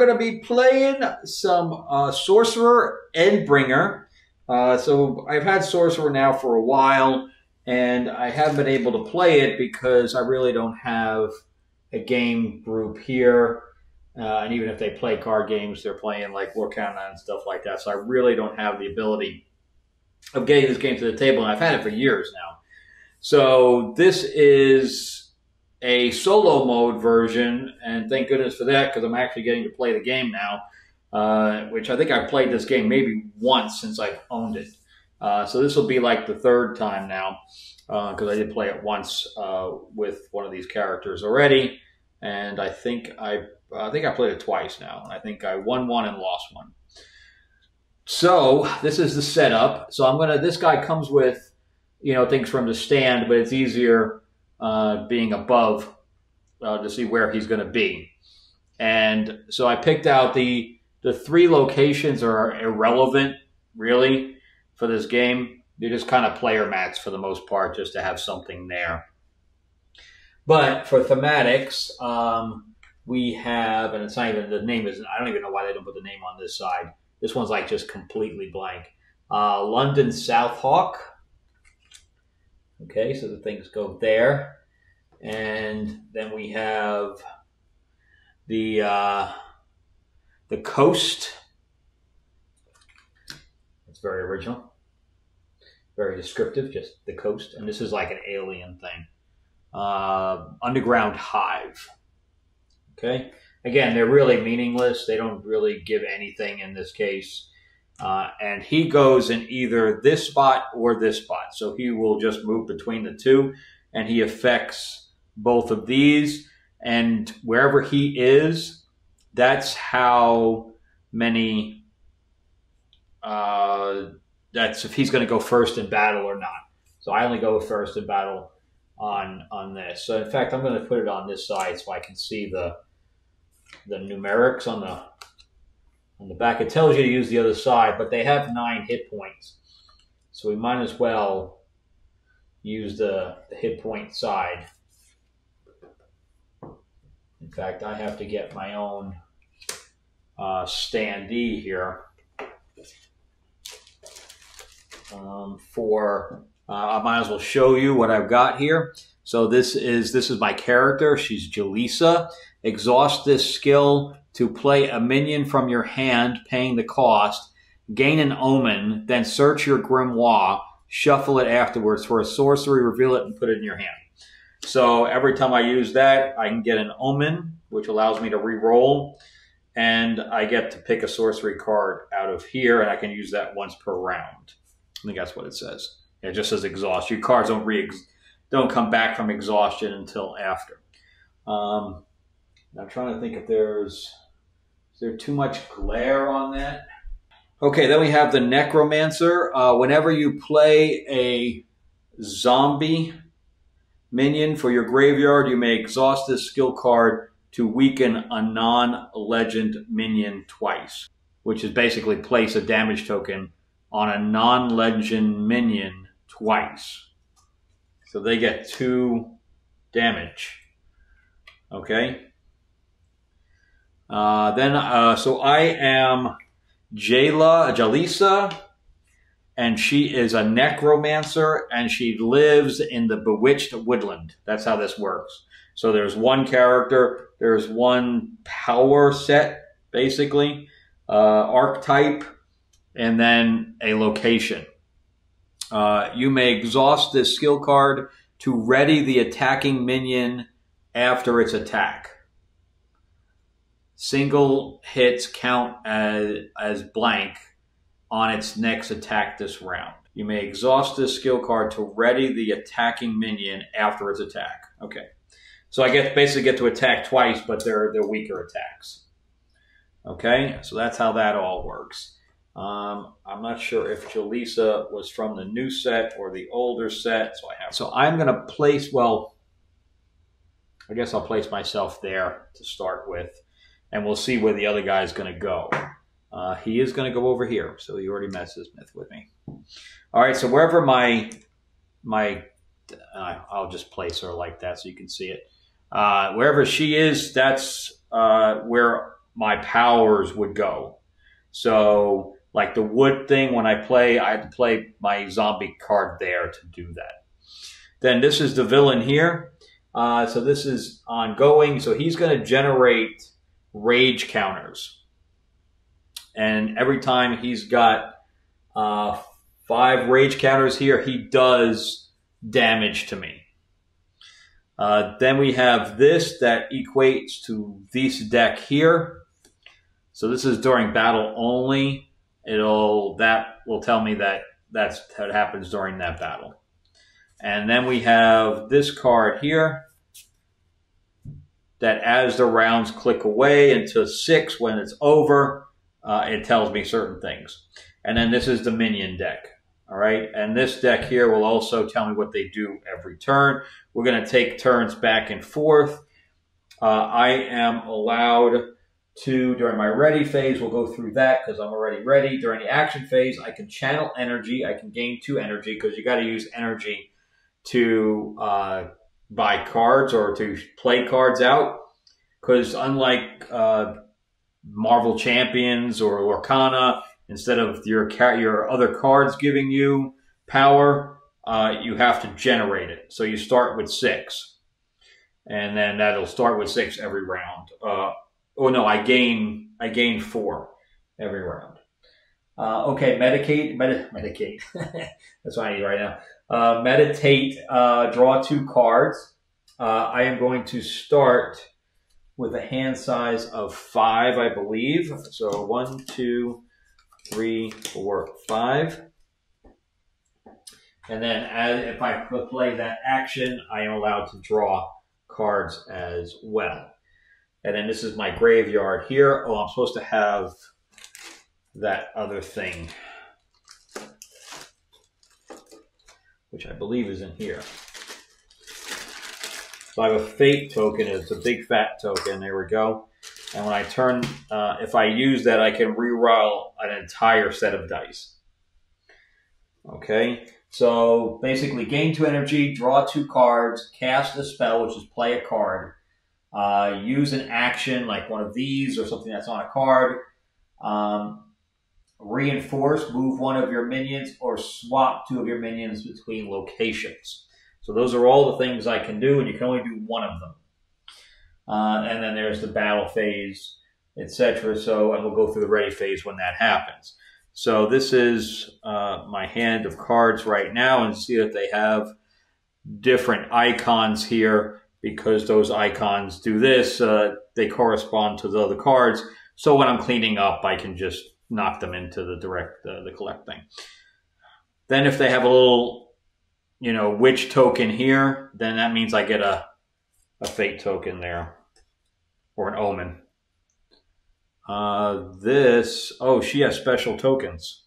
going to be playing some Sorcerer Endbringer. So I've had Sorcerer now for a while, and I haven't been able to play it because I really don't have a game group here. And even if they play card games, they're playing like War Countdown and stuff like that. So I really don't have the ability of getting this game to the table, and I've had it for years now. So this is a solo mode version, and thank goodness for that, because I'm actually getting to play the game now, which I think I've played this game maybe once since I've owned it. So this will be like the third time now, because I did play it once with one of these characters already, and I think I played it twice now, and I think I won one and lost one. So this is the setup. So this guy comes with, things for him to stand, but it's easier being above to see where he's going to be. And so I picked out the three locations are irrelevant, really, for this game. They're just kind of player mats for the most part, just to have something there. But for thematics, we have, and it's not even, the name isn't, I don't even know why they don't put the name on this side. This one's like just completely blank. London Southhawk. Okay, so the things go there. And then we have the coast. It's very original. Very descriptive, just the coast. And this is like an alien thing. Underground hive. Okay. Again, they're really meaningless. They don't really give anything in this case. And he goes in either this spot or this spot. So he will just move between the two, and he affects both of these. And wherever he is, that's how many, that's if he's going to go first in battle or not. So I only go first in battle on this. So in fact, I'm going to put it on this side so I can see the numerics on the back. It tells you to use the other side, but they have 9 hit points. So we might as well use the hit point side. In fact, I have to get my own standee here I might as well show you what I've got here. So this is my character. She's Jalisa. Exhaust this skill to play a minion from your hand, paying the cost. Gain an omen, then search your grimoire. Shuffle it afterwards for a sorcery, reveal it, and put it in your hand. So every time I use that, I can get an omen, which allows me to re-roll. And I get to pick a sorcery card out of here, and I can use that once per round. I think that's what it says. It just says exhaust. Your cards don't come back from exhaustion until after. I'm trying to think if is there too much glare on that? Okay, then we have the Necromancer. Whenever you play a zombie minion for your graveyard, you may exhaust this skill card to weaken a non-legend minion twice, which is basically place a damage token on a non-legend minion twice. So they get 2 damage. Okay. So I am Jalisa, and she is a necromancer, and she lives in the Bewitched Woodland. That's how this works. So there's one character, there's one power set, basically, archetype, and then a location. You may exhaust this skill card to ready the attacking minion after its attack. Single hits count as blank on its next attack this round. You may exhaust this skill card to ready the attacking minion after its attack. Okay. So I basically get to attack twice, but they're weaker attacks. Okay, so that's how that all works. I'm not sure if Jalisa was from the new set or the older set, so I'm going to place, well, I guess I'll place myself there to start with, and we'll see where the other guy is going to go. He is going to go over here, so he already met his myth with me. All right, so wherever I'll just place her like that so you can see it. Wherever she is, that's where my powers would go. So, like the wood thing, when I play, I have to play my zombie card there to do that. Then this is the villain here. So this is ongoing. So he's going to generate rage counters. And every time he's got 5 rage counters here, he does damage to me. Then we have this that equates to this deck here. So this is during battle only. That will tell me that that happens during that battle. And then we have this card here that as the rounds click away into 6 when it's over, it tells me certain things. And then this is the minion deck. All right. And this deck here will also tell me what they do every turn. We're going to take turns back and forth. I am allowed to, during my ready phase, we'll go through that because I'm already ready. During the action phase, I can channel energy. I can gain 2 energy because you got to use energy to buy cards or to play cards out. Because unlike Marvel Champions or Lorcana, instead of your other cards giving you power, you have to generate it. So you start with 6. And then that'll start with 6 every round. Oh no, I gain 4 every round. Okay, medicate. That's what I need right now. Meditate. Draw 2 cards. I am going to start with a hand size of 5, I believe. So 1, 2, 3, 4, 5. And then if I play that action, I am allowed to draw cards as well. And then this is my graveyard here. Oh, I'm supposed to have that other thing, which I believe is in here. So I have a fate token. It's a big fat token. There we go. And when I turn, if I use that, I can reroll an entire set of dice. Okay. So basically, gain 2 energy, draw 2 cards, cast a spell, which is play a card. Use an action like one of these or something that's on a card. Reinforce, move 1 of your minions or swap 2 of your minions between locations. So those are all the things I can do, and you can only do 1 of them. And then there's the battle phase, etc. So, and we'll go through the ready phase when that happens. So this is my hand of cards right now, and see that they have different icons here because those icons do this. They correspond to the other cards. So when I'm cleaning up, I can just knock them into the collect thing. Then if they have a little, witch token here, then that means I get a fate token there or an omen. She has special tokens.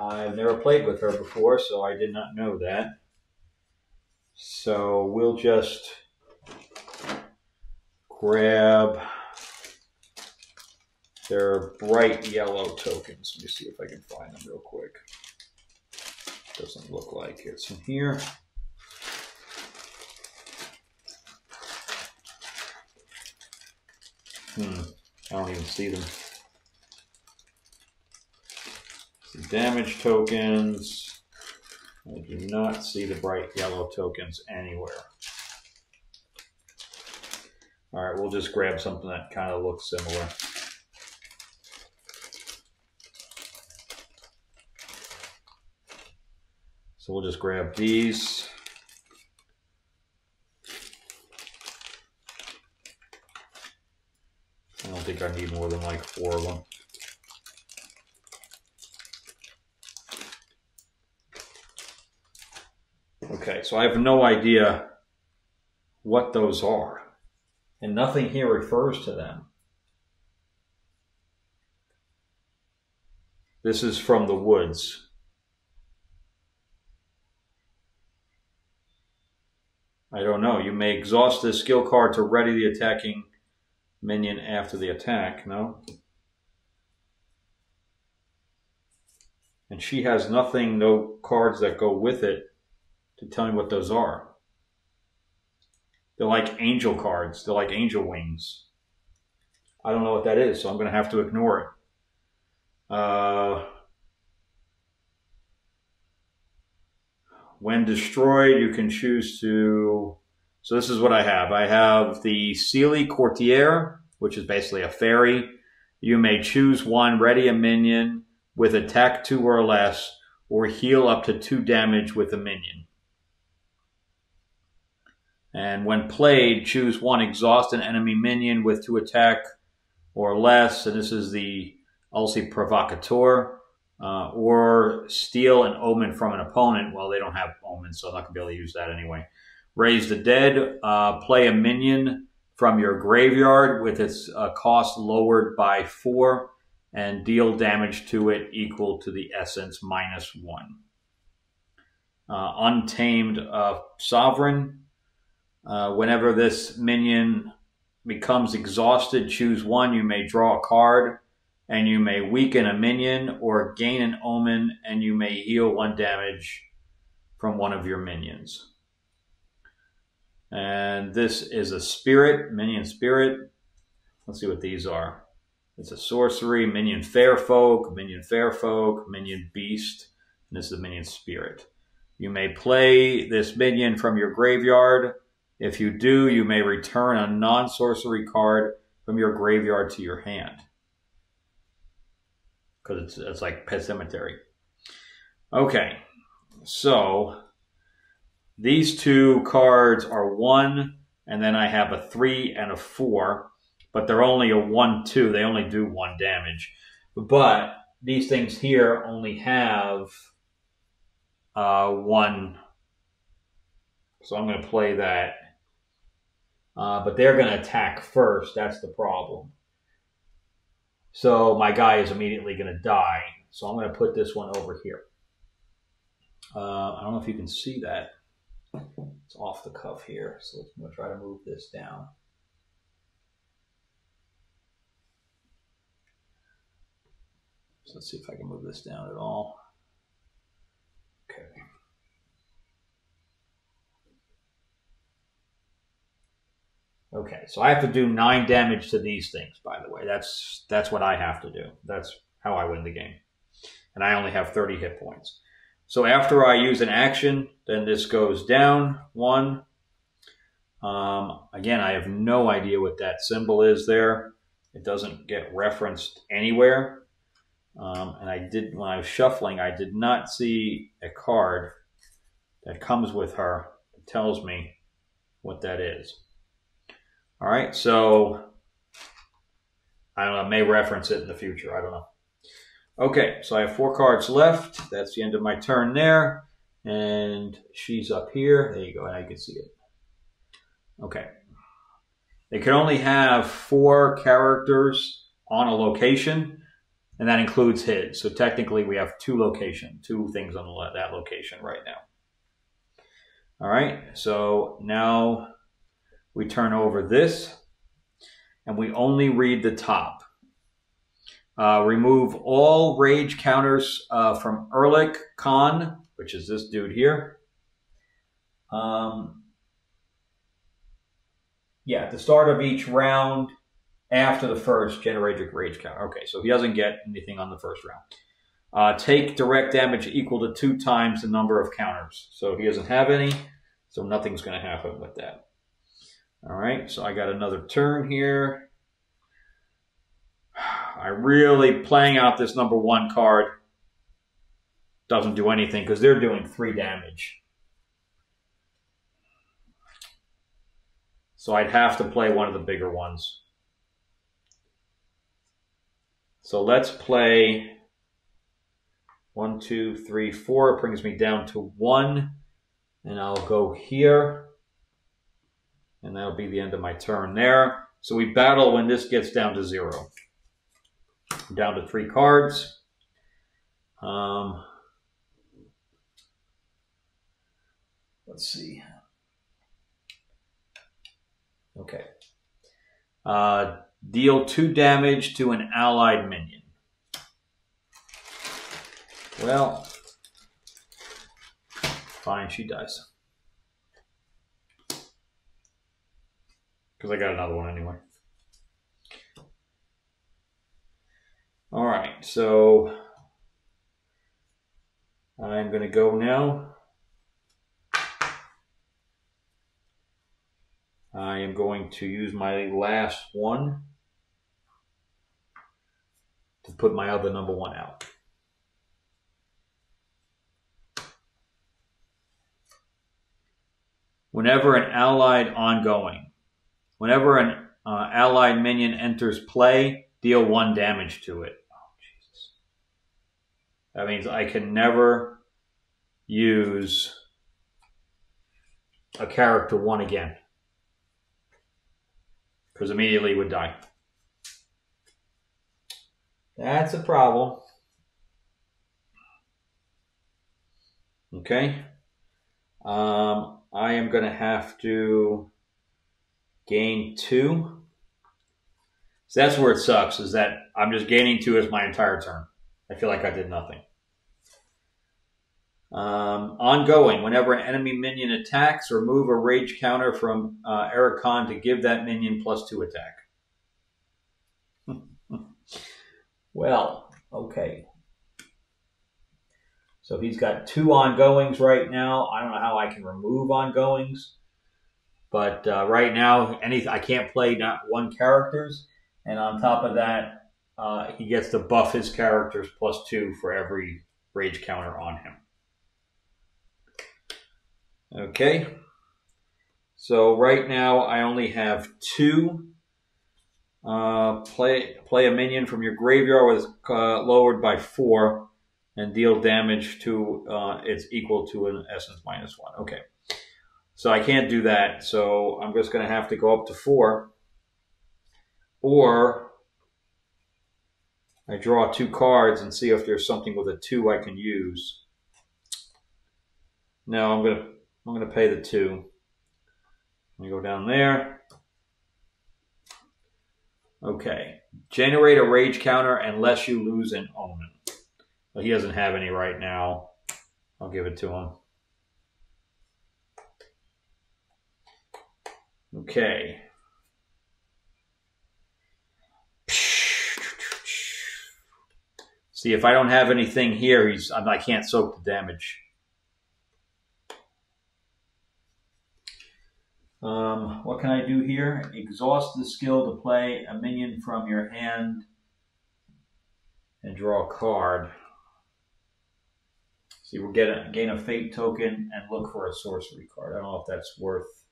I've never played with her before, so I did not know that. So we'll just grab their bright yellow tokens. Let me see if I can find them real quick. Doesn't look like it's in here. I don't even see them. Some damage tokens. I do not see the bright yellow tokens anywhere. All right, we'll just grab something that kind of looks similar. So we'll just grab these. I don't think I need more than like 4 of them. Okay, so I have no idea what those are. And nothing here refers to them. This is from the woods. I don't know. You may exhaust this skill card to ready the attacking minion after the attack. No? And she has nothing, no cards that go with it to tell me what those are. They're like angel cards. They're like angel wings. I don't know what that is, so I'm going to have to ignore it. When destroyed, you can choose to... So this is what I have. I have the Sealy Courtier, which is basically a fairy. You may choose one, ready a minion with attack 2 or less, or heal up to 2 damage with a minion. And when played, choose one, exhaust an enemy minion with 2 attack or less. And this is the Ulci Provocateur. Or steal an omen from an opponent. Well, they don't have omens, so I'm not going to be able to use that anyway. Raise the dead. Play a minion from your graveyard with its cost lowered by 4 and deal damage to it equal to the essence -1. Untamed Sovereign. Whenever this minion becomes exhausted, choose one. You may draw a card, and you may weaken a minion or gain an omen, and you may heal 1 damage from one of your minions. And this is a spirit, minion spirit. Let's see what these are. It's a sorcery, minion fairfolk, minion beast, and this is a minion spirit. You may play this minion from your graveyard. If you do, you may return a non-sorcery card from your graveyard to your hand. Because it's like Pet Cemetery. Okay, so these 2 cards are 1, and then I have a 3 and a 4, but they're only a 1/2. They only do 1 damage. But these things here only have 1. So I'm going to play that. But they're going to attack first. That's the problem. So my guy is immediately going to die. So I'm going to put this one over here. I don't know if you can see that. It's off the cuff here. So I'm going to try to move this down. So let's see if I can move this down at all. Okay. Okay, so I have to do 9 damage to these things, by the way. That's what I have to do. That's how I win the game. And I only have 30 hit points. So after I use an action, then this goes down 1. Again, I have no idea what that symbol is there. It doesn't get referenced anywhere. And when I was shuffling, I did not see a card that comes with her that tells me what that is. All right, so I don't know, I may reference it in the future. I don't know. Okay, so I have 4 cards left. That's the end of my turn there. And she's up here. There you go, now you can see it. Okay. They can only have 4 characters on a location, and that includes his. So technically we have 2 things on that location right now. All right, so now we turn over this, and we only read the top. Remove all rage counters from Erlich Khan, which is this dude here. Yeah, at the start of each round, after the first, generate a rage counter. Okay, so he doesn't get anything on the first round. Take direct damage equal to 2 times the number of counters. So he doesn't have any, so nothing's going to happen with that. All right, so I got another turn here. I really, playing out this number 1 card doesn't do anything because they're doing 3 damage. So I'd have to play one of the bigger ones. So let's play 1, 2, 3, 4. It brings me down to 1. And I'll go here. And that'll be the end of my turn there. So we battle when this gets down to 0. I'm down to 3 cards. Let's see. Okay. Deal 2 damage to an allied minion. Well, fine, she dies. because I got another one anyway. All right, so I'm going to go now. I am going to use my last one to put my other number one out. Whenever an allied minion enters play, deal 1 damage to it. Oh, Jesus. That means I can never use a character 1 again, because immediately it would die. That's a problem. Okay. I am going to have to gain 2. So that's where it sucks, is that I'm just gaining 2 as my entire turn. I feel like I did nothing. Ongoing. Whenever an enemy minion attacks, remove a rage counter from Eric Khan to give that minion +2 attack. Well, okay. So he's got 2 ongoings right now. I don't know how I can remove ongoings. But right now, I can't play not 1 characters. And on top of that, he gets to buff his characters +2 for every rage counter on him. Okay. So right now, I only have 2. Play a minion from your graveyard with lowered by 4 and deal damage to it's equal to an essence -1. Okay. So I can't do that. So I'm just going to have to go up to 4. Or I draw 2 cards and see if there's something with a 2 I can use. No, I'm going to pay the 2. Let me go down there. Okay. Generate a rage counter unless you lose an omen. Well, he doesn't have any right now. I'll give it to him. Okay. See, if I don't have anything here, I can't soak the damage. What can I do here? Exhaust the skill to play a minion from your hand and draw a card. See, we'll gain a fate token and look for a sorcery card. I don't know if that's worth.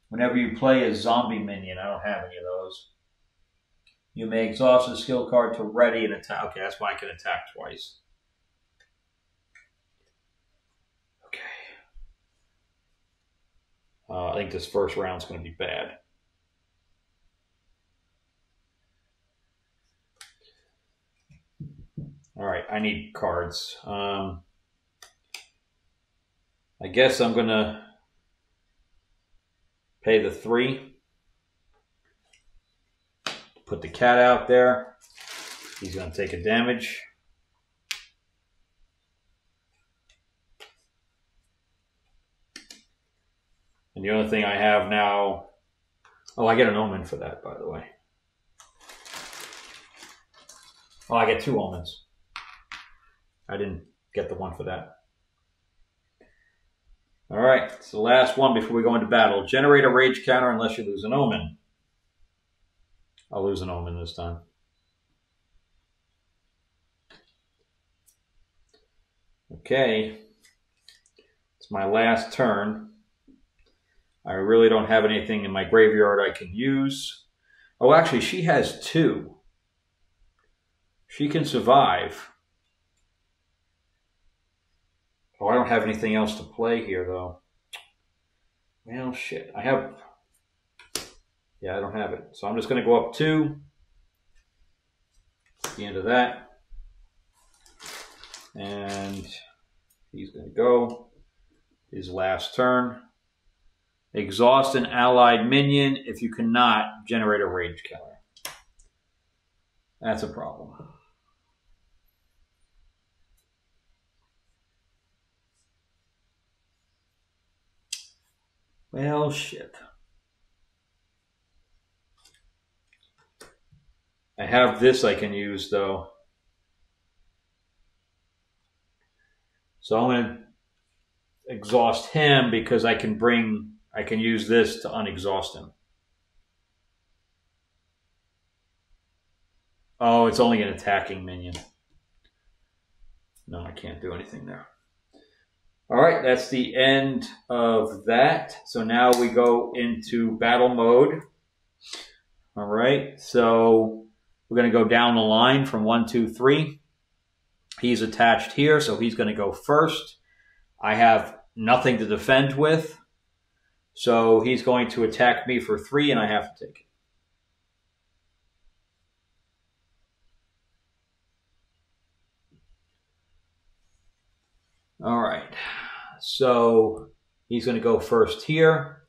Whenever you play a zombie minion, I don't have any of those. You may exhaust a skill card to ready an attack. Okay, that's why I can attack twice. Okay. I think this first round's going to be bad. All right, I need cards. I guess I'm going to pay the 3. Put the cat out there. He's going to take a damage. And the only thing I have now... Oh, I get an omen for that, by the way. Oh, I get 2 omens. I didn't get the 1 for that. All right, it's the last one before we go into battle. Generate a rage counter unless you lose an omen. I'll lose an omen this time. Okay. It's my last turn. I really don't have anything in my graveyard I can use. Oh, actually, she has 2. She can survive. Oh, I don't have anything else to play here, though. Well, shit. I have... Yeah, I don't have it. So I'm just going to go up 2. At the end of that. And he's going to go. His last turn. Exhaust an allied minion. If you cannot, generate a rage counter. That's a problem. Well, shit. I have this I can use though. So I'm going to exhaust him because I can use this to unexhaust him. Oh, it's only an attacking minion. No, I can't do anything there. All right, that's the end of that. So now we go into battle mode. All right, so we're going to go down the line from 1, 2, 3. He's attached here, so he's going to go first. I have nothing to defend with, so he's going to attack me for 3, and I have to take it. All right, so he's going to go first here.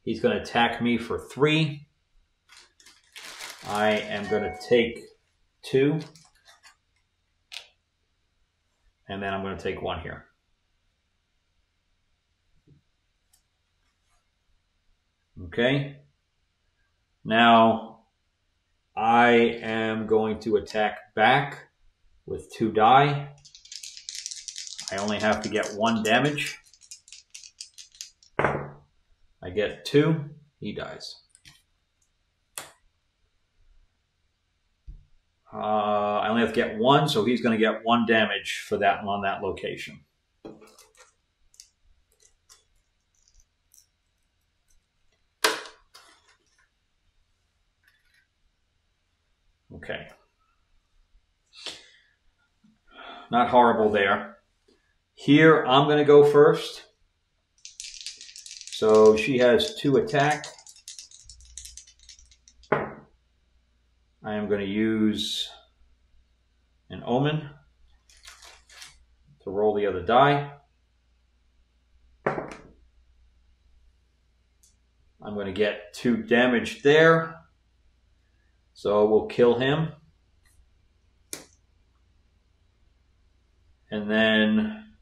He's going to attack me for 3. I am going to take 2. And then I'm going to take 1 here. Okay. Now, I am going to attack back with 2 die. I only have to get 1 damage. I get 2. He dies. I only have to get 1, so he's going to get 1 damage for that on that location. Okay. Not horrible there. Here, I'm going to go first. So she has 2 attack. I am going to use an Omen to roll the other die. I'm going to get 2 damage there. So we'll kill him. And then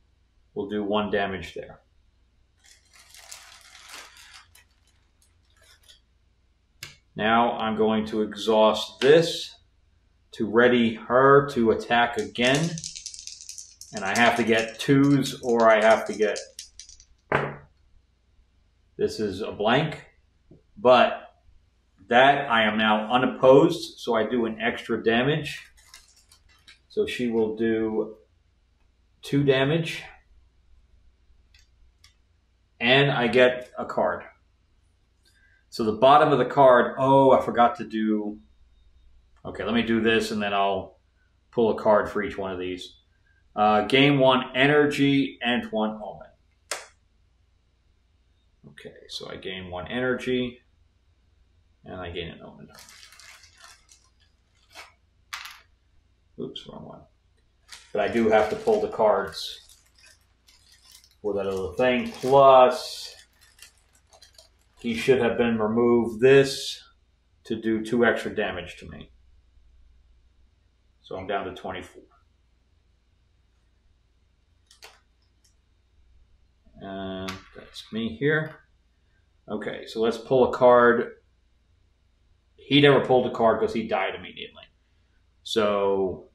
we'll do 1 damage there. Now I'm going to exhaust this to ready her to attack again. And I have to get 2s or I have to get... This is a blank. But that I am now unopposed, so I do an extra damage. So she will do 2 damage. And I get a card. So the bottom of the card, oh, I forgot to do... Okay, let me do this and then I'll pull a card for each one of these. Gain 1 energy and 1 omen. Okay, so I gain 1 energy and I gain an omen. Oops, wrong one. But I do have to pull the cards for that other thing. Plus, he should have been removed this to do 2 extra damage to me. So I'm down to 24. And that's me here. Okay, so let's pull a card. He never pulled a card because he died immediately. So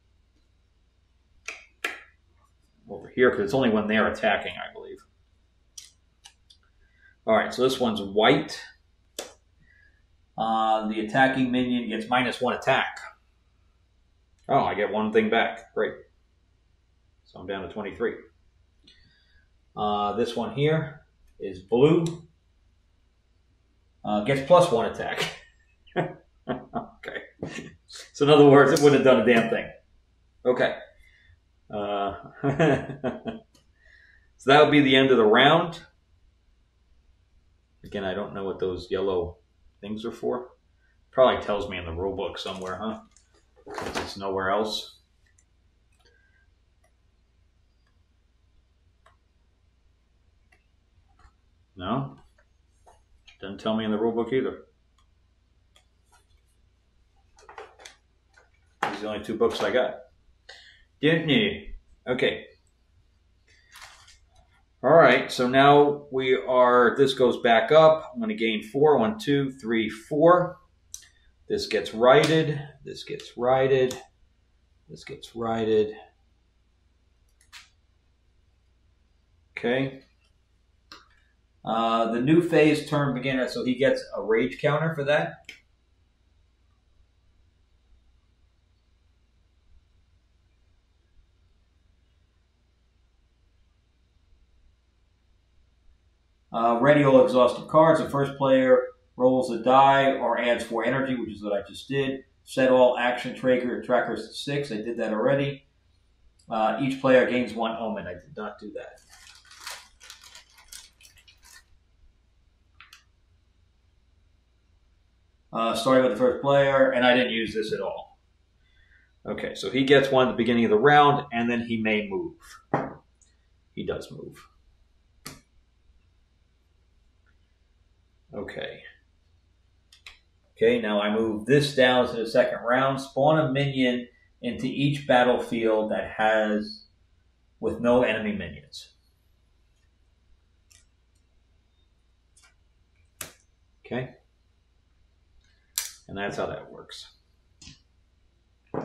over here, because it's only when they're attacking, I believe. All right, so this one's white. The attacking minion gets -1 attack. Oh, I get 1 thing back. Great. So I'm down to 23. This one here is blue. Gets +1 attack. Okay. So in other words, it wouldn't have done a damn thing. Okay. So that would be the end of the round. Again, I don't know what those yellow things are for. Probably tells me in the rule book somewhere, huh? Since it's nowhere else. No? Doesn't tell me in the rule book either. These are the only 2 books I got. Didn't need. Okay. All right, so now this goes back up. I'm going to gain 4. 1, 2, 3, 4. This gets righted. This gets righted. This gets righted. Okay. The new phase turn beginner, so he gets a rage counter for that. Ready all exhausted cards. The first player rolls a die or adds 4 energy, which is what I just did. Set all action trackers to 6. I did that already. Each player gains 1 omen. I did not do that. Starting with the first player, and I didn't use this at all. Okay, so he gets 1 at the beginning of the round, and then he may move. He does move. Okay. Okay, now I move this down to the second round. Spawn a minion into each battlefield that has with no enemy minions. Okay. And that's how that works. All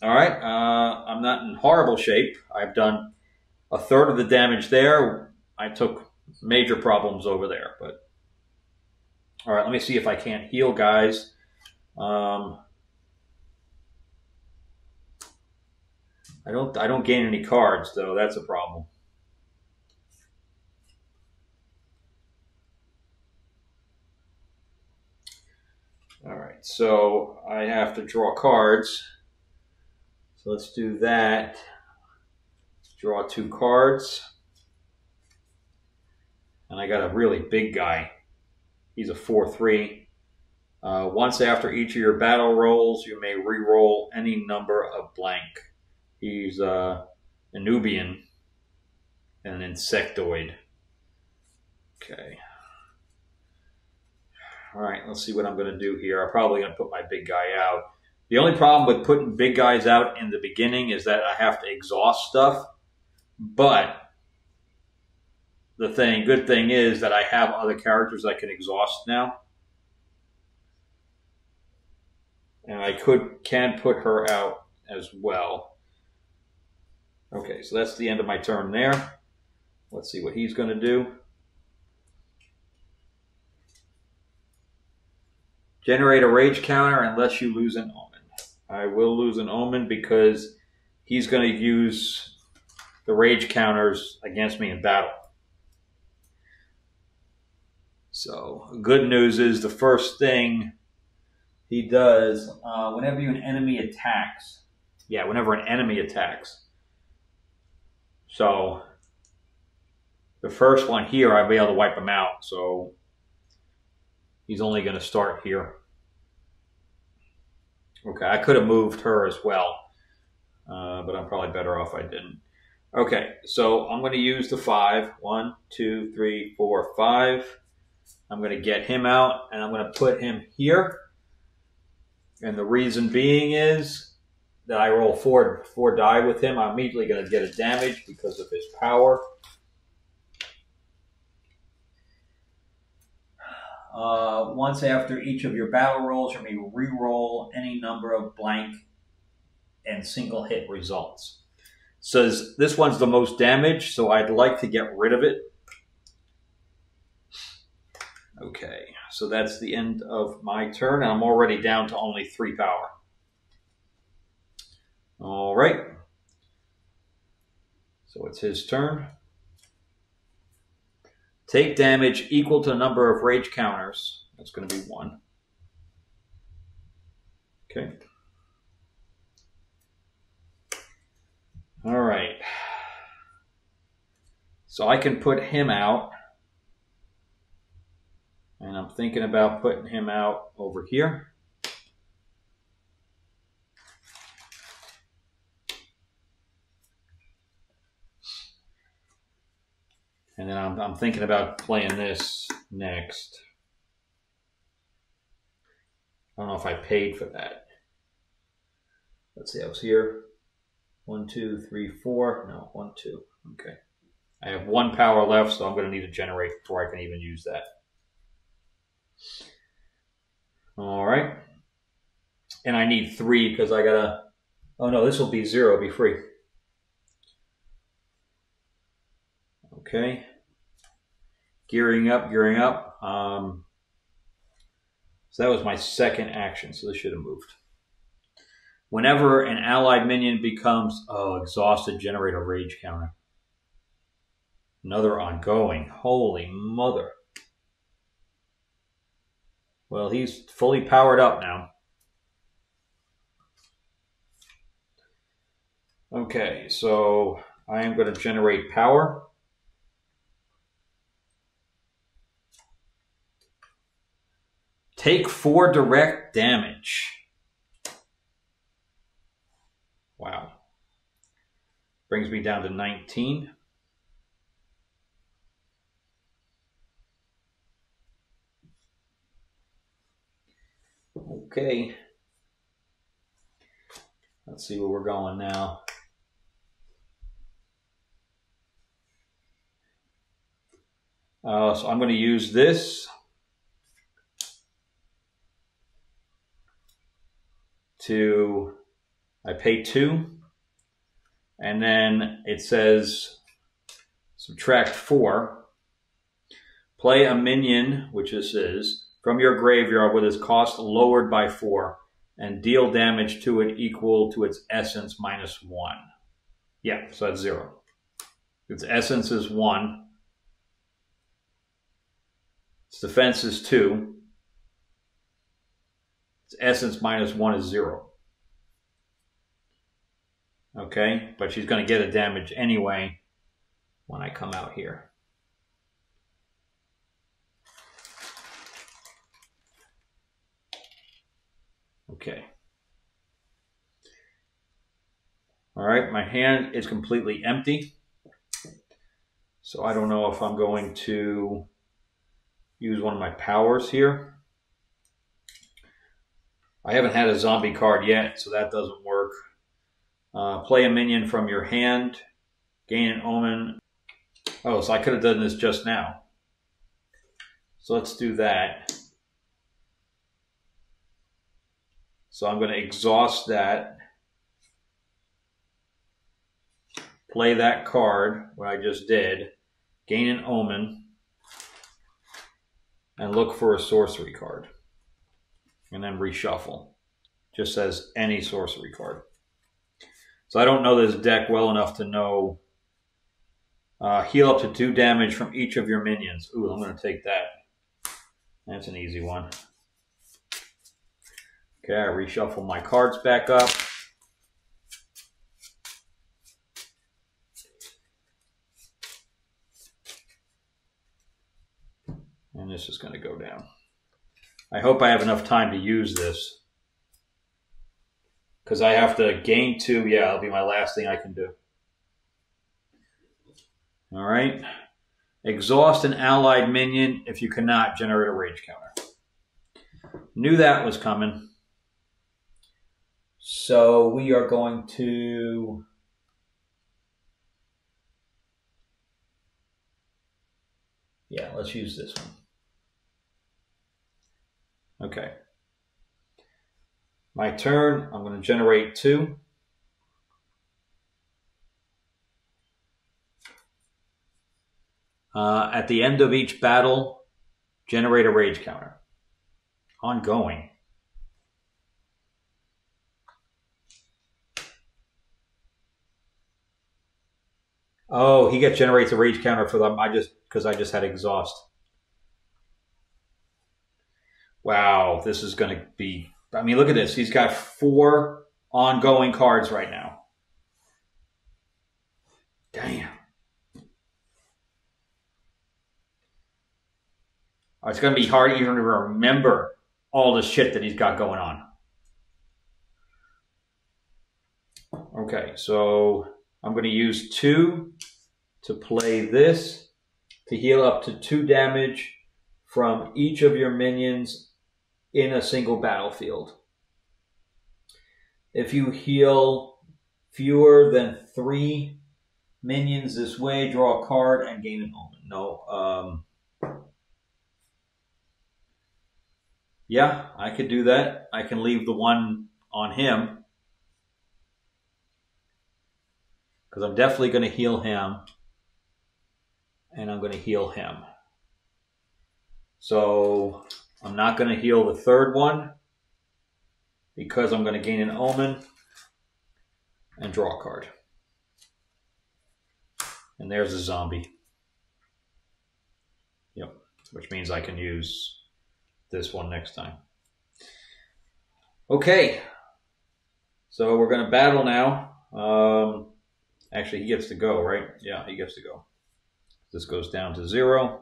right. I'm not in horrible shape. I've done a third of the damage there. I took major problems over there, but all right, let me see if I can't heal guys. I don't gain any cards though. That's a problem. All right, so I have to draw cards. So let's do that. Draw 2 cards. And I got a really big guy. He's a 4/3. Once after each of your battle rolls, you may re-roll any number of blank. He's a Nubian and an insectoid. Okay. All right, let's see what I'm going to do here. I'm probably going to put my big guy out. The only problem with putting big guys out in the beginning is that I have to exhaust stuff. But the good thing is that I have other characters I can exhaust now. And I can put her out as well. Okay, so that's the end of my turn there. Let's see what he's going to do. Generate a rage counter unless you lose an omen. I will lose an omen because he's going to use the rage counters against me in battle. So, good news is the first thing he does, whenever an enemy attacks. Yeah, whenever an enemy attacks. So, the first one here, I'll be able to wipe him out. So, he's only going to start here. Okay, I could have moved her as well. But I'm probably better off I didn't. Okay, so I'm going to use the 5. 1, 2, 3, 4, 5. I'm going to get him out, and I'm going to put him here. And the reason being is that I roll 4 die with him. I'm immediately going to get a damage because of his power. Once after each of your battle rolls, you may re-roll any number of blank and single hit results. Says this one's the most damage, so I'd like to get rid of it. Okay, so that's the end of my turn, and I'm already down to only 3 power. All right. So it's his turn. Take damage equal to the number of rage counters. That's going to be 1. Okay. All right. So I can put him out. And I'm thinking about putting him out over here. And then I'm thinking about playing this next. I don't know if I paid for that. Let's see, I was here. 1, 2, 3, 4. No, 1, 2. Okay. I have 1 power left, so I'm going to need to generate before I can even use that. All right. And I need 3 because I gotta. Oh no, this will be 0. It'll be free. Okay. Gearing up, gearing up. So that was my second action, so this should have moved. Whenever an allied minion becomes exhausted, generate a rage counter. Another ongoing. Holy mother. Well, he's fully powered up now. Okay, so I am going to generate power. Take 4 direct damage. Wow. Brings me down to 19. Okay. Let's see where we're going now. So I'm going to use this to, I pay 2, and then it says subtract 4. Play a minion, which this is, from your graveyard with its cost lowered by 4, and deal damage to it equal to its essence minus 1. Yeah, so that's 0. Its essence is 1. Its defense is 2. Its essence minus 1 is 0. Okay, but she's going to get a damage anyway when I come out here. Okay. All right, my hand is completely empty. So I don't know if I'm going to use one of my powers here. I haven't had a zombie card yet, so that doesn't work. Play a minion from your hand. Gain an omen. Oh, so I could have done this just now. So let's do that. So I'm going to exhaust that. Play that card, what I just did. Gain an omen. And look for a sorcery card. And then reshuffle. Just says any sorcery card. So I don't know this deck well enough to know. Heal up to 2 damage from each of your minions. Ooh, I'm going to take that. That's an easy one. Okay, I reshuffle my cards back up. And this is going to go down. I hope I have enough time to use this. Because I have to gain 2. Yeah, it'll be my last thing I can do. All right. Exhaust an allied minion if you cannot generate a rage counter. Knew that was coming. So we are going to... Yeah, let's use this one. Okay. My turn, I'm going to generate 2. At the end of each battle, generate a rage counter. Ongoing. Oh, he generates a rage counter for them. Because I just had exhaust. Wow, this is going to be... I mean, look at this. He's got 4 ongoing cards right now. Damn. It's going to be hard even to remember all the shit that he's got going on. Okay, so I'm going to use 2 to play this to heal up to 2 damage from each of your minions in a single battlefield. If you heal fewer than 3 minions this way, draw a card and gain an omen. No, Yeah, I could do that. I can leave the one on him because I'm definitely going to heal him, and I'm going to heal him. So I'm not going to heal the third one because I'm going to gain an omen and draw a card. And there's a zombie. Yep, which means I can use this one next time. Okay, so we're going to battle now. Actually, he gets to go, right? Yeah, he gets to go. This goes down to 0.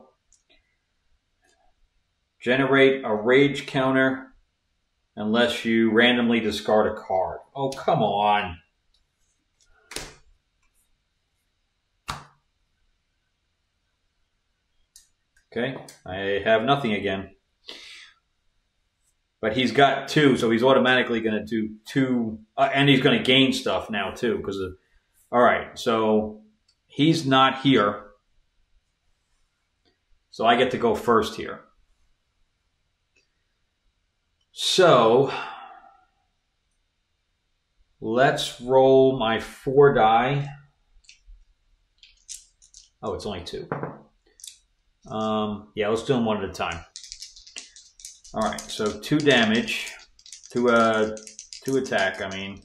Generate a rage counter unless you randomly discard a card. Oh, come on. Okay, I have nothing again. But he's got 2, so he's automatically going to do 2. And he's going to gain stuff now, too. Because of, all right, so he's not here. So I get to go first here. So let's roll my 4 die. Oh, it's only 2. Yeah, let's do them one at a time. All right, so 2 damage, 2 attack, I mean,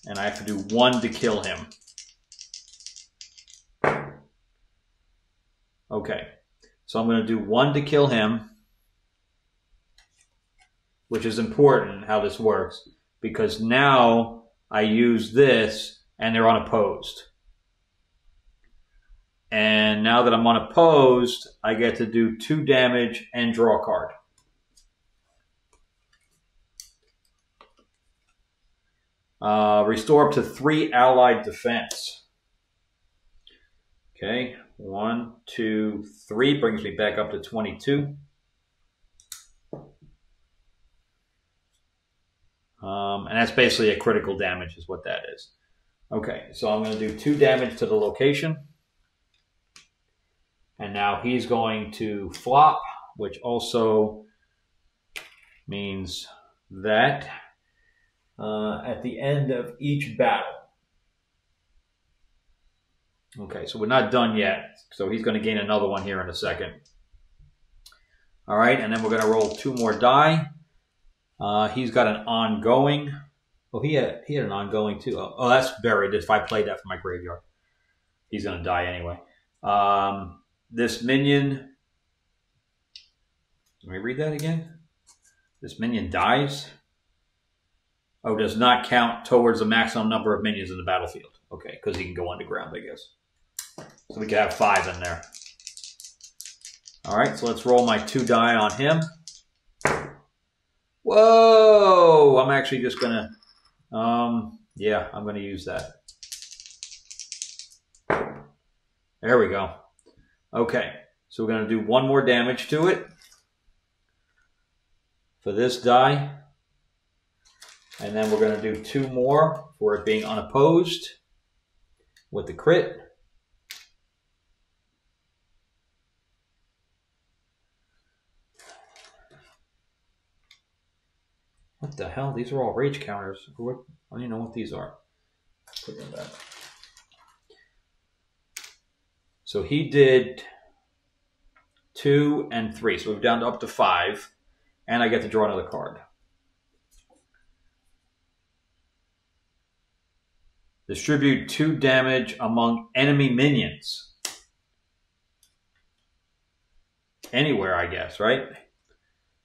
and I have to do 1 to kill him. Okay, so I'm going to do 1 to kill him, which is important how this works, because now I use this and they're unopposed. And now that I'm unopposed, I get to do 2 damage and draw a card. Restore up to 3 allied defense. Okay, 1, 2, 3 brings me back up to 22. And that's basically a critical damage is what that is. Okay, so I'm going to do 2 damage to the location. And now he's going to flop, which also means that at the end of each battle. Okay, so we're not done yet. So he's going to gain another one here in a second. All right, and then we're going to roll 2 more die. He's got an ongoing. Oh, he had an ongoing too. Oh, that's buried. If I played that from my graveyard, he's going to die anyway. This minion. Let me read that again. This minion dies. Oh, does not count towards the maximum number of minions in the battlefield. Okay, because he can go underground, I guess. So we can have 5 in there. All right, so let's roll my 2 die on him. Whoa! I'm actually just going to, yeah, I'm going to use that. There we go. Okay, so we're going to do 1 more damage to it for this die. And then we're going to do 2 more for it being unopposed with the crit. What the hell? These are all rage counters. I don't even know what these are. Put them back. So he did 2 and 3. So we're down to up to 5. And I get to draw another card. Distribute 2 damage among enemy minions. Anywhere, I guess, right?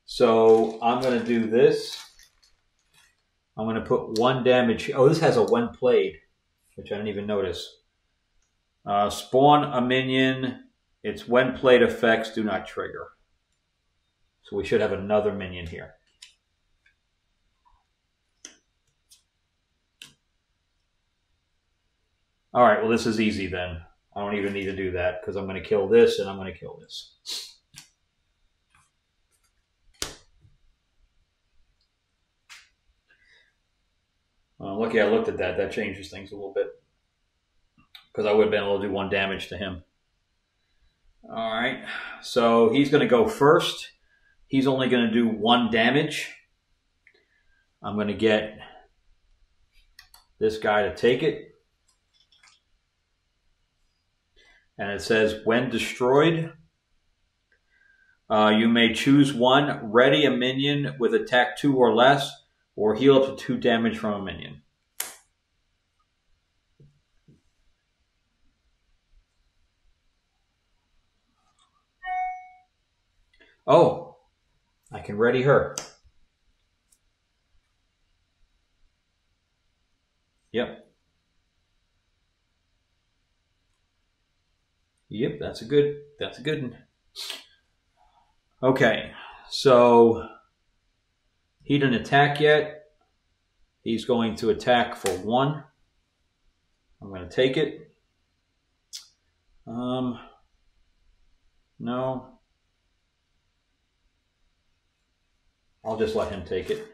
So I'm going to do this. I'm going to put 1 damage. Oh, this has a when played, which I didn't even notice. Spawn a minion. Its when played effects do not trigger. So we should have another minion here. All right, well, this is easy then. I don't even need to do that because I'm going to kill this and I'm going to kill this. Lucky I looked at that. That changes things a little bit. Because I would have been able to do 1 damage to him. All right, so he's going to go first. He's only going to do 1 damage. I'm going to get this guy to take it. And it says, when destroyed, you may choose one, ready a minion with attack 2 or less, or heal up to 2 damage from a minion. Oh, I can ready her. Yep. Yep, that's a good one. Okay, so he didn't attack yet. He's going to attack for 1. I'm going to take it. No. I'll just let him take it.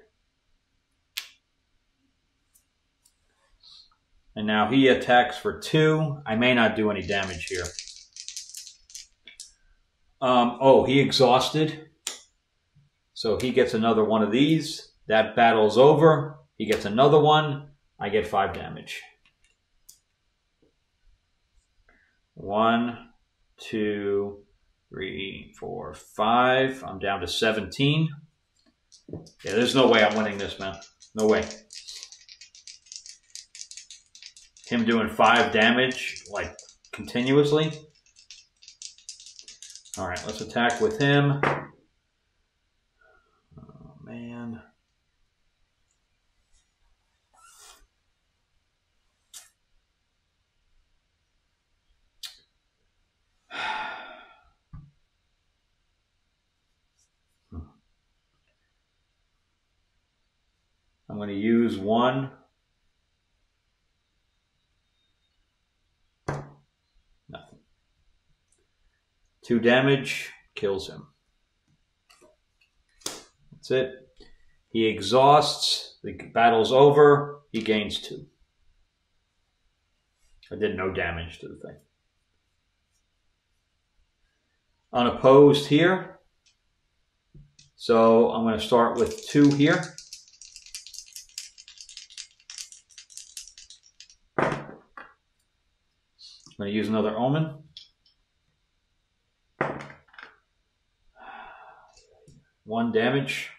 And now he attacks for 2. I may not do any damage here. Oh, he exhausted. So he gets another one of these. That battle's over. He gets another one. I get 5 damage. 1, 2, 3, 4, 5. I'm down to 17. Yeah, there's no way I'm winning this, man. No way. Him doing 5 damage, like, continuously. All right, let's attack with him. Oh, man. I'm going to use 1. Nothing. 2 damage, kills him. That's it. He exhausts, the battle's over, he gains 2. I did no damage to the thing. Unopposed here. So I'm going to start with 2 here. I'm going to use another Omen. One damage.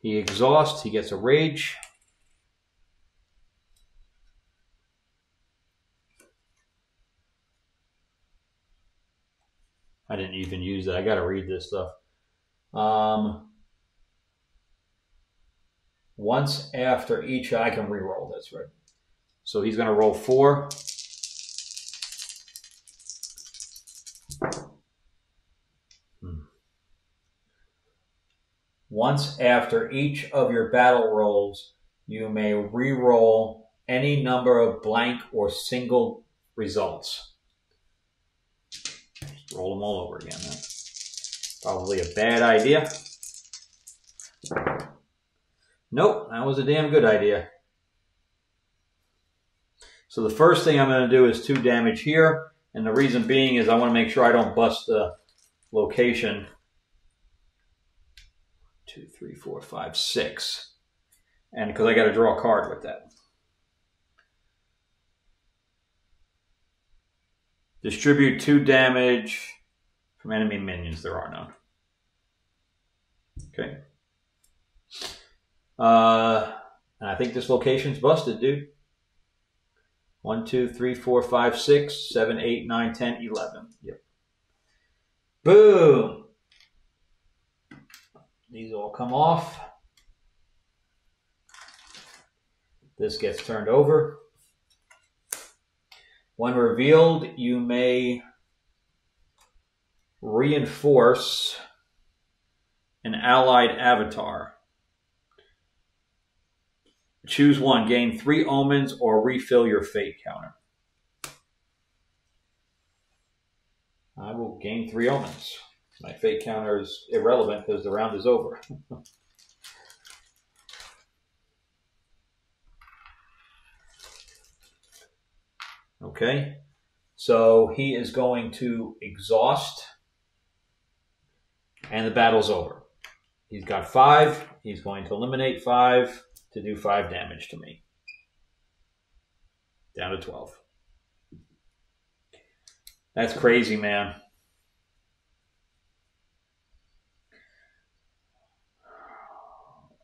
He exhausts, he gets a rage. I didn't even use that. I got to read this stuff. Once after each, I can re-roll. That's right. So he's going to roll 4. Once after each of your battle rolls, you may re-roll any number of blank or single results. Just roll them all over again. That's probably a bad idea. Nope, that was a damn good idea. So the first thing I'm going to do is 2 damage here. And the reason being is I want to make sure I don't bust the location. 2, 3, 4, 5, 6. And because I got to draw a card with that. Distribute 2 damage from enemy minions. There are none. Okay. And I think this location's busted, dude. 1, 2, 3, 4, 5, 6, 7, 8, 9, 10, 11. Yep. Boom. These all come off. This gets turned over. When revealed, you may reinforce an allied avatar. Choose one, gain 3 omens, or refill your fate counter. I will gain 3 omens. My fate counter is irrelevant because the round is over. Okay, So he is going to exhaust, and the battle's over. He's got 5. He's going to eliminate 5 to do 5 damage to me. Down to 12. That's crazy, man.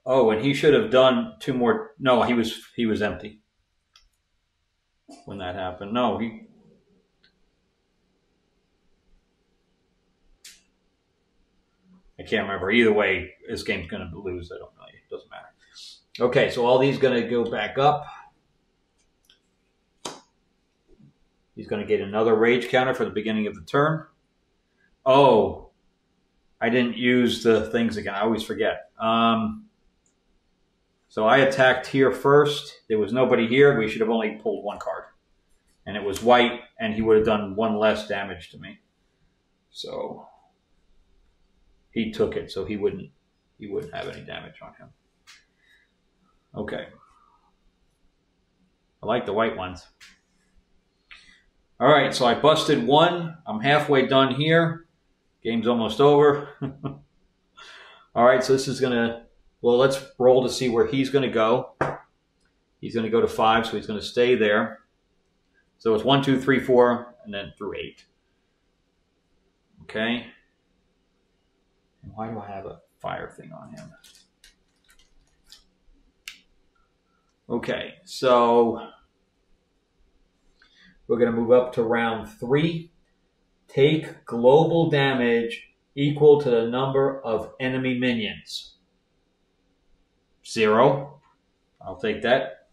Oh, and he should have done 2 more. No, he was empty when that happened. No, I can't remember. Either way, this game's going to lose. I don't know. It doesn't matter. Okay, so all these going to go back up. He's going to get another rage counter for the beginning of the turn. Oh, I didn't use the things again. I always forget. So I attacked here first. There was nobody here. We should have only pulled 1 card. And it was white, and he would have done 1 less damage to me. So he took it, so he wouldn't have any damage on him. Okay. I like the white ones. All right, so I busted 1. I'm halfway done here. Game's almost over. All right, so this is going to, well, let's roll to see where he's going to go. He's going to go to 5, so he's going to stay there. So it's 1, 2, 3, 4, and then through 8. Okay. And why do I have a fire thing on him? Okay, so we're going to move up to round 3. Take global damage equal to the number of enemy minions. 0. I'll take that.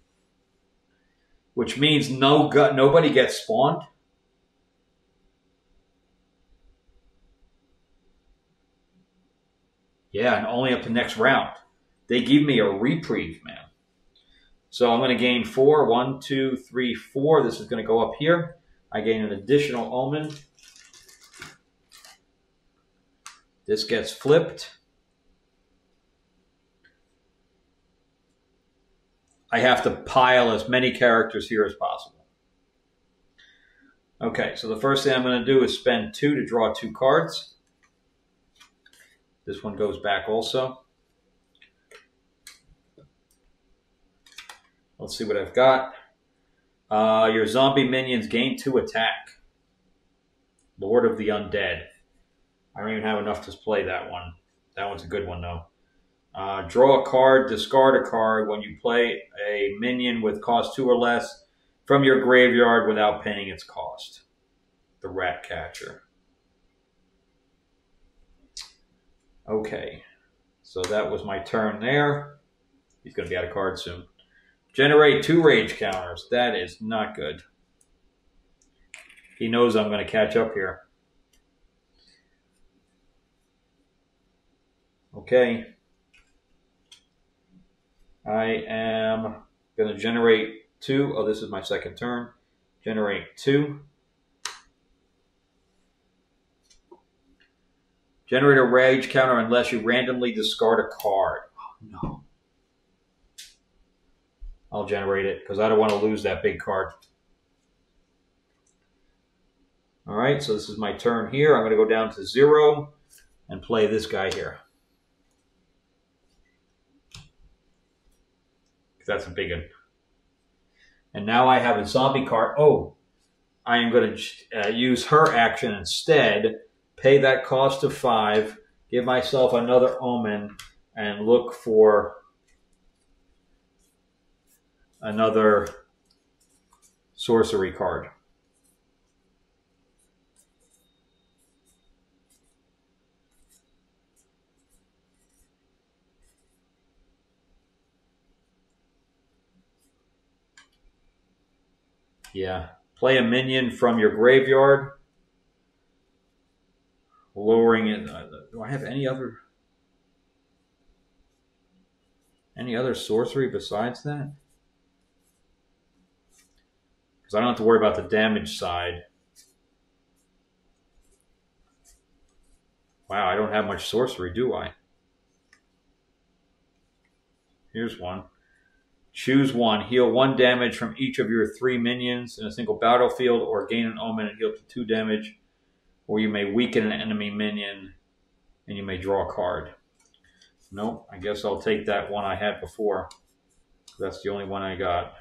Which means nobody gets spawned. Yeah, and only up to next round. They give me a reprieve, man. So I'm going to gain 4. 1, 2, 3, 4. This is going to go up here. I gain an additional omen. This gets flipped. I have to pile as many characters here as possible. Okay, so the first thing I'm going to do is spend 2 to draw 2 cards. This one goes back also. Let's see what I've got. Your zombie minions gain 2 attack. Lord of the Undead. I don't even have enough to play that one. That one's a good one, though. Draw a card, discard a card when you play a minion with cost 2 or less from your graveyard without paying its cost. The Rat Catcher. Okay, so that was my turn there. He's going to be out of cards soon. Generate 2 rage counters. That is not good. He knows I'm going to catch up here. Okay. I am going to generate 2. Oh, this is my second turn. Generate 2. Generate a rage counter unless you randomly discard a card. Oh, no. I'll generate it because I don't want to lose that big card. All right, so this is my turn here. I'm going to go down to 0 and play this guy here. That's a big one. And now I have a zombie card. Oh, I am going to use her action instead. Pay that cost of 5. Give myself another omen and look for another sorcery card. Yeah. Play a minion from your graveyard. Lowering it. Do I have any other sorcery besides that? Because I don't have to worry about the damage side. Wow, I don't have much sorcery, do I? Here's one. Choose one. Heal 1 damage from each of your 3 minions in a single battlefield, or gain an omen and heal up to 2 damage. Or you may weaken an enemy minion and you may draw a card. Nope, I guess I'll take that one I had before. That's the only one I got.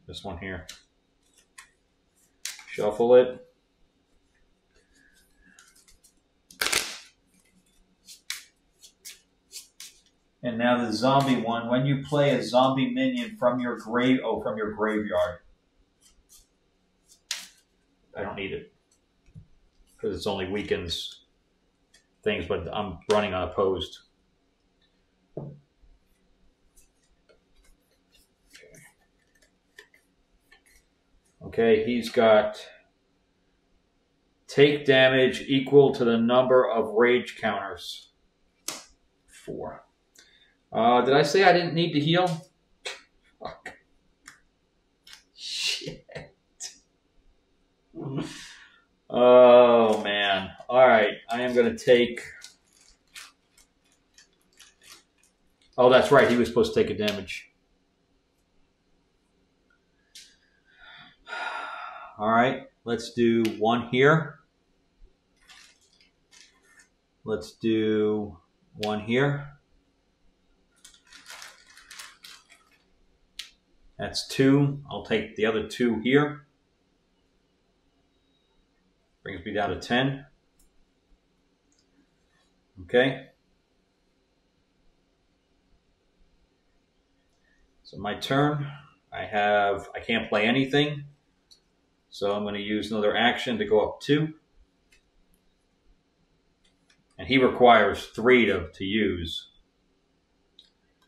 This one here. Shuffle it. And now the zombie one. When you play a zombie minion from your graveyard. I don't need it because it only weakens things, but I'm running unopposed. Okay, he's got take damage equal to the number of rage counters. 4. Did I say I didn't need to heal? Fuck. Shit. Oh, man. All right, I am going to take... Oh, that's right. He was supposed to take a damage. All right, let's do 1 here. Let's do 1 here. That's 2. I'll take the other 2 here. Brings me down to 10. Okay. So my turn. I can't play anything. So I'm going to use another action to go up 2. And he requires 3 to use.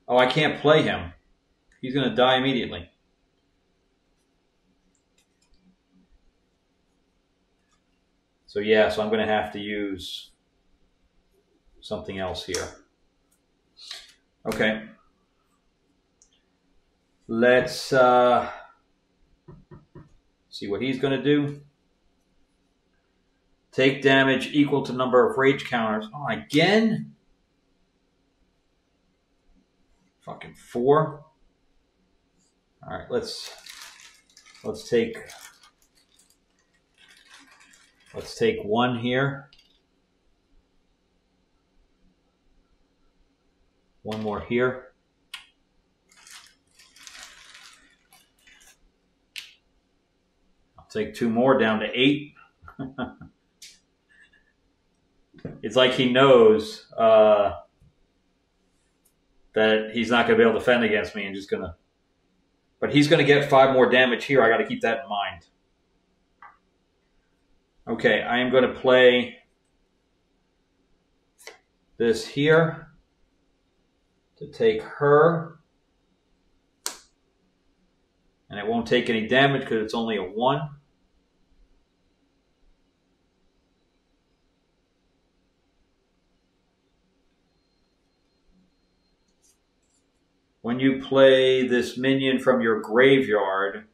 Oh, I can't play him. He's going to die immediately. So yeah, so I'm going to have to use something else here. Okay. Let's see what he's going to do. Take damage equal to number of rage counters. Oh, again? Fucking 4. All right, let's take 1 here. 1 more here. I'll take 2 more down to 8. It's like he knows that he's not going to be able to defend against me and just going to... But he's going to get 5 more damage here. I got to keep that in mind. Okay, I am going to play this here to take her. And it won't take any damage because it's only a 1. When you play this minion from your graveyard,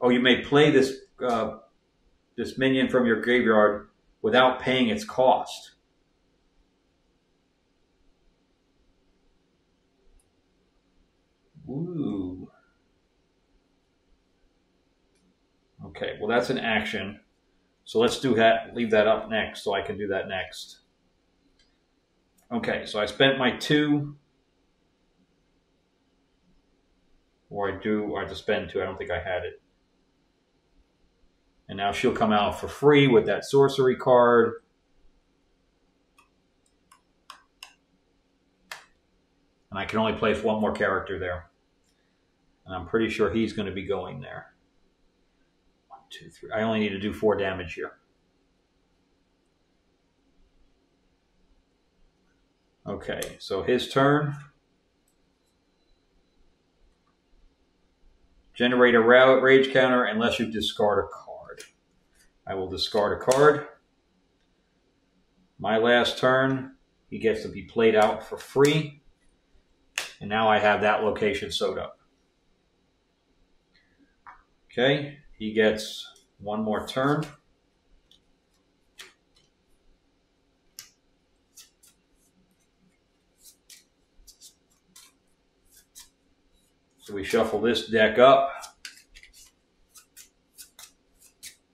oh, you may play this this minion from your graveyard without paying its cost. Ooh. Okay, well that's an action. So let's do that. Leave that up next, so I can do that next. Okay, so I spent my 2. Or I have to spend 2. I don't think I had it. And now she'll come out for free with that sorcery card. And I can only place 1 more character there. And I'm pretty sure he's going to be going there. 1, 2, 3. I only need to do 4 damage here. Okay, so his turn. Generate a rage counter unless you discard a card. I will discard a card. My last turn, he gets to be played out for free. And now I have that location sewed up. Okay, he gets 1 more turn. So we shuffle this deck up.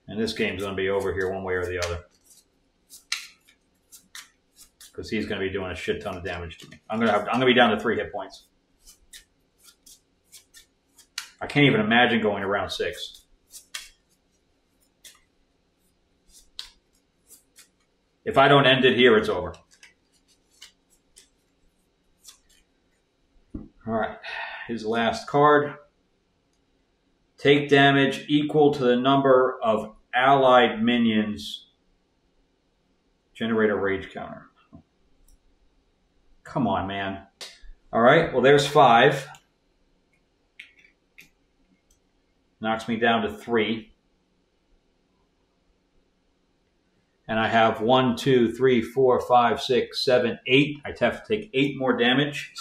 And this game's going to be over here one way or the other. Because he's going to be doing a shit ton of damage to me. I'm going to be down to 3 hit points. I can't even imagine going to round 6. If I don't end it here, it's over. All right. His last card. Take damage equal to the number of allied minions. Generate a rage counter. Come on, man. All right. Well, there's 5. Knocks me down to 3. And I have 1, 2, 3, 4, 5, 6, 7, 8. I'd have to take 8 more damage.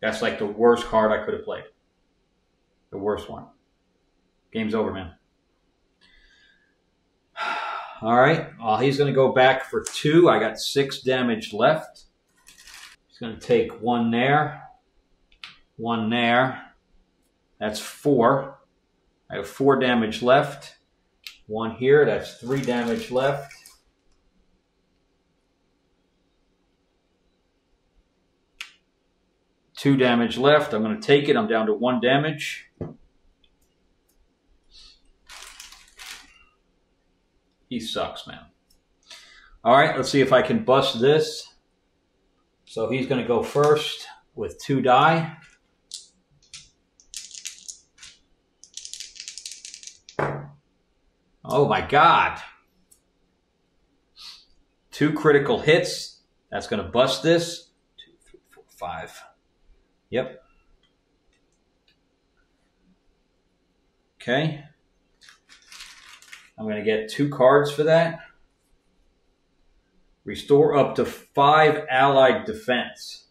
That's like the worst card I could have played. The worst one. Game's over, man. All right. He's going to go back for 2. I got 6 damage left. He's going to take 1 there. 1 there. That's 4. I have 4 damage left. 1 here. That's 3 damage left. Two damage left. I'm going to take it. I'm down to 1 damage. He sucks, man. All right, let's see if I can bust this. So he's going to go first with 2 die. Oh my God. 2 critical hits. That's going to bust this. 2, 3, 4, 5. Yep. Okay. I'm going to get 2 cards for that. Restore up to 5 allied defense.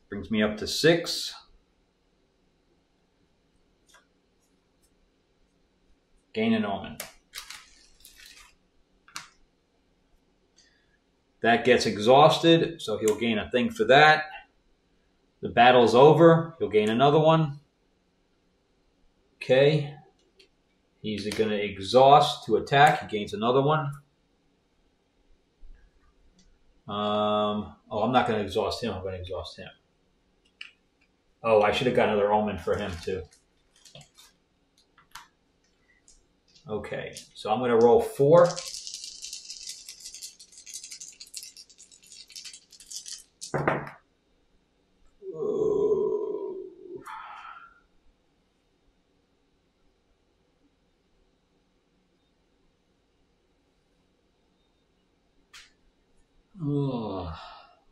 Brings me up to 6. Gain an omen. That gets exhausted, so he'll gain a thing for that. The battle's over. He'll gain another one. Okay. He's going to exhaust to attack. He gains another one. I'm not going to exhaust him. I'm going to exhaust him. Oh, I should have got another omen for him too. Okay, so I'm going to roll 4.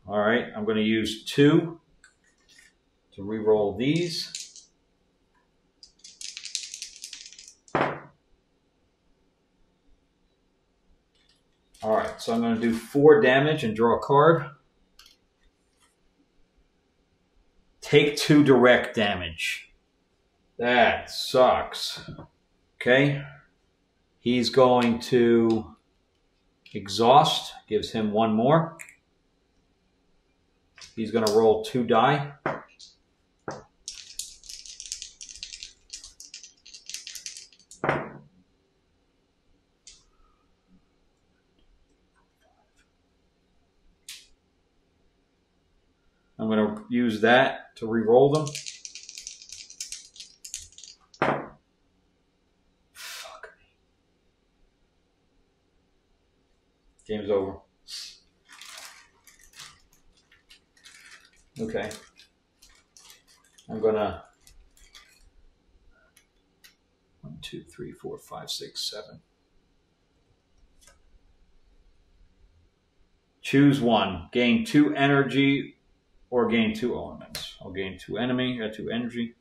All right, I'm going to use 2 to re-roll these. All right, so I'm going to do 4 damage and draw a card. Take 2 direct damage. That sucks. Okay. He's going to exhaust. Gives him 1 more. He's going to roll 2 die. I'm going to use that to re-roll them. Fuck me. Game's over. Okay. I'm going to 1, 2, 3, 4, 5, 6, 7. Choose 1. Gain 2 energy or gain 2 elements. I'll gain 2 enemy, 2 energy.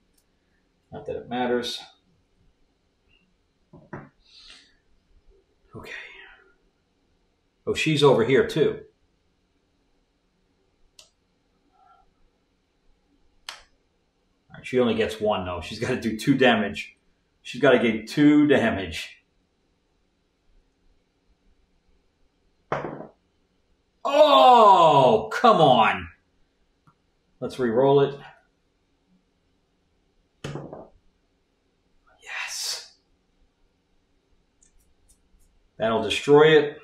Not that it matters. Okay. Oh, she's over here too. All right, she only gets 1 though. She's got to do 2 damage. She's got to get 2 damage. Oh, come on. Let's re-roll it. That'll destroy it.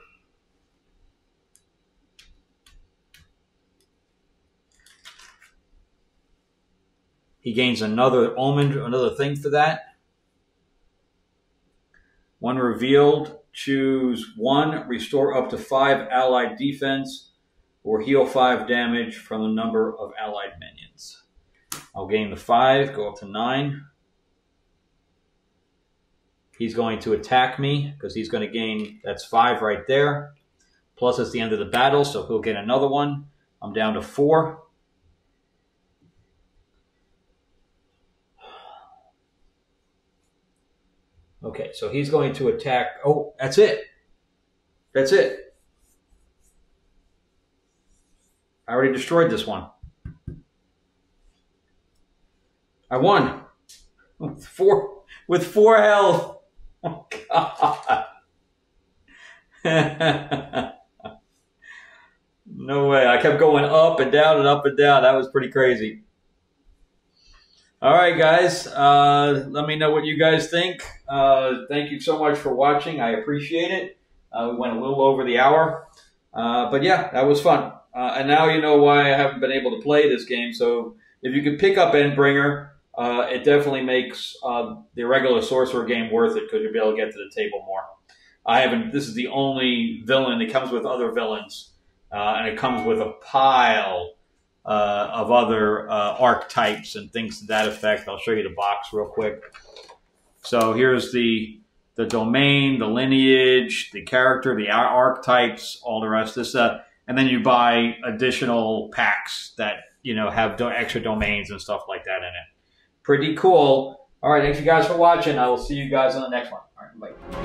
He gains another omen, another thing for that. When revealed, choose 1, restore up to 5 allied defense, or heal 5 damage from the number of allied minions. I'll gain the 5, go up to 9. He's going to attack me because he's going to gain, that's 5 right there. Plus it's the end of the battle, so he'll get another one. I'm down to 4. Okay, so he's going to attack. Oh, that's it. That's it. I already destroyed this one. I won. With 4 health. Oh, God. No way. I kept going up and down and up and down. That was pretty crazy. All right, guys. Let me know what you guys think. Thank you so much for watching. I appreciate it. We went a little over the hour. But yeah, that was fun. And now you know why I haven't been able to play this game. So if you can pick up Endbringer, it definitely makes the regular Sorcerer game worth it because you'll be able to get to the table more. This is the only villain. It comes with other villains. And it comes with a pile of other archetypes and things to that effect. I'll show you the box real quick. So here's the domain, the lineage, the character, the archetypes, all the rest. And then you buy additional packs that have extra domains and stuff like that in it. Pretty cool. All right, thanks you guys for watching. I will see you guys on the next one. All right, bye.